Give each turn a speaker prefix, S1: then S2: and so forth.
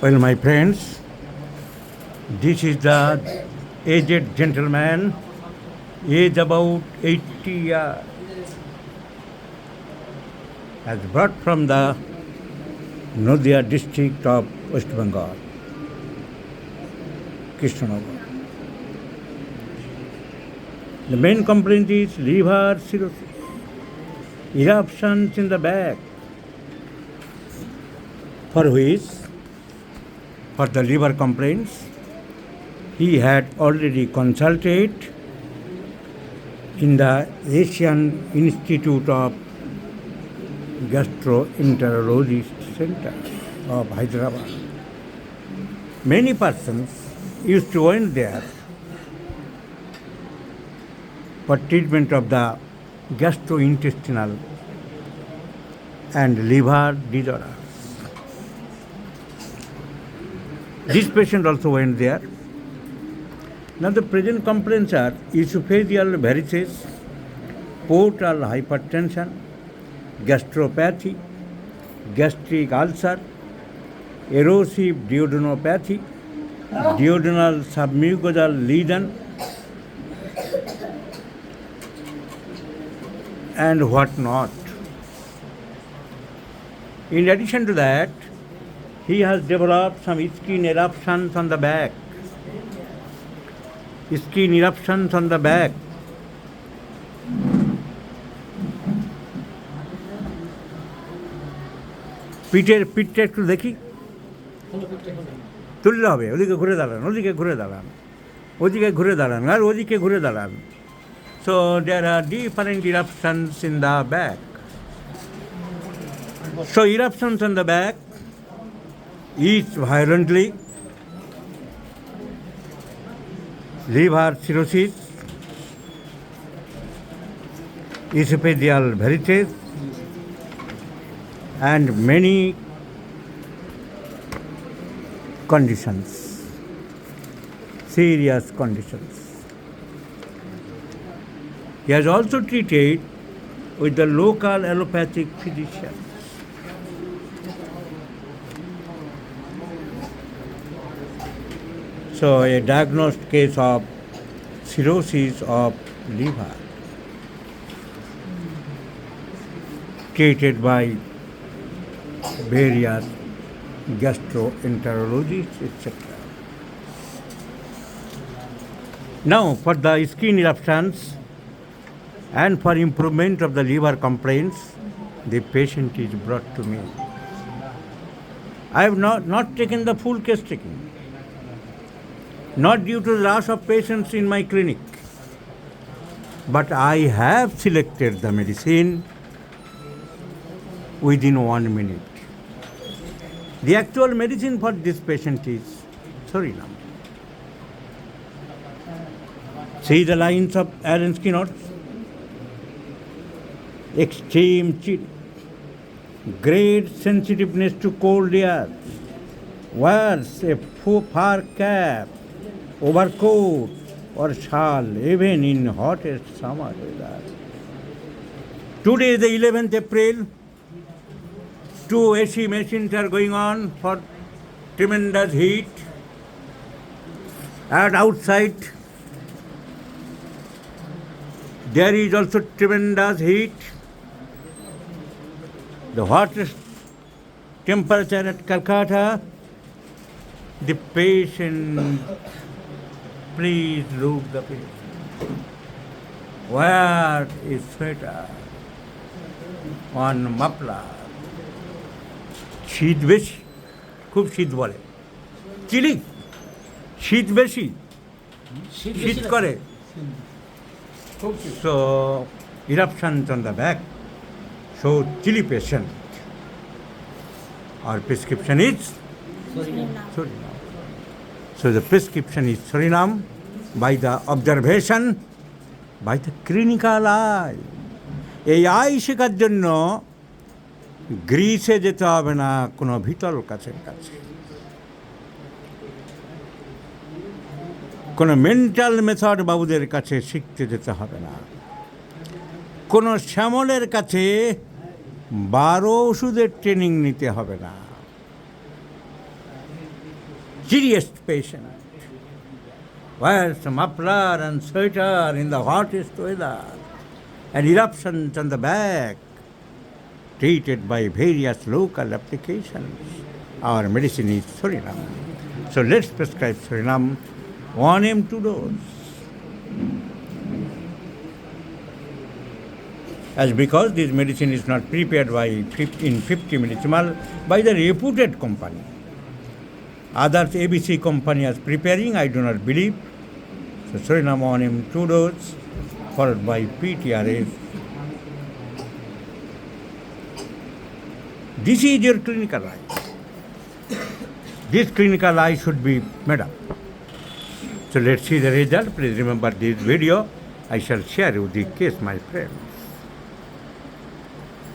S1: Well, my friends, this is the aged gentleman, age about 80 years, has brought from the Nadia district of West Bengal, Krishnanagar. The main complaint is liver cirrhosis, eruptions in the back, for the liver complaints, he had already consulted in the Asian Institute of Gastroenterology Center of Hyderabad. Many persons used to went there for treatment of the gastrointestinal and liver disorders. This patient also went there. Now the present complaints are esophageal varices, portal hypertension, gastropathy, gastric ulcer, erosive duodenopathy, duodenal submucosal lesion, and what not. In addition to that, he has developed some skin eruptions on the back. Skin eruptions on the back. পিঠটা একটু দেখি, তুললে হবে। ওদিকে ঘুরে দাঁড়ান, ওদিকে ঘুরে দাঁড়ান, ওদিকে ঘুরে দাঁড়ান, আর ওদিকে ঘুরে দাঁড়ান। So there are different eruptions in the back. So eruptions on the back is violently, liver cirrhosis, esophageal varices, and many conditions, serious conditions. He has also treated with the local allopathic physicians. So a diagnosed case of cirrhosis of liver treated by various gastroenterologists, etc. Now, for the skin eruptions and for improvement of the liver complaints, the patient is brought to me. I have not taken the full case taking, not due to the rush of patients in my clinic, but I have selected the medicine within 1 minute. The actual medicine for this patient is Surinam. See the lines of Aaron Skinner. Extreme chill, great sensitiveness to cold air, wears a fur cap, overcoat or shawl even in hottest summer weather. Today is the 11th April. 2 AC machines are going on for tremendous heat. And outside there is also tremendous heat. The hottest temperature at Calcutta. The patient, please look the patient. Where is sweater? On muffler. শীত বেশি, খুব শীত বলে, chilli শীত বেশি, শীত করে। So eruptions on the back, so chilly patient. Our prescription is Surinam. So the prescription is Surinam by the observation, by the clinical eye. এই আই শেখার জন্য গ্রিসে যেতে হবে না, কোনো ভিতর কাছের কাছে, কোনো মেন্টাল মেথড বাবুদের কাছে শিখতে যেতে হবে না, কোনো শ্যামলের কাছে 12 ওষুধের ট্রেনিং নিতে হবে না। chilliest patient wears a muffler and sweater in the hottest weather, and eruptions on the back, treated by various local applications. Our medicine is Surinam. So let's prescribe Surinam 1 m2 dose. As because this medicine is not prepared in 50 millisimal by the reputed company. Others ABC company is preparing, I do not believe. So Surinam 1 m2 dose followed by PTRS. This is your clinical eye. This clinical eye should be made up. So let's see the result. Please remember this video. I shall share with the case, my friends.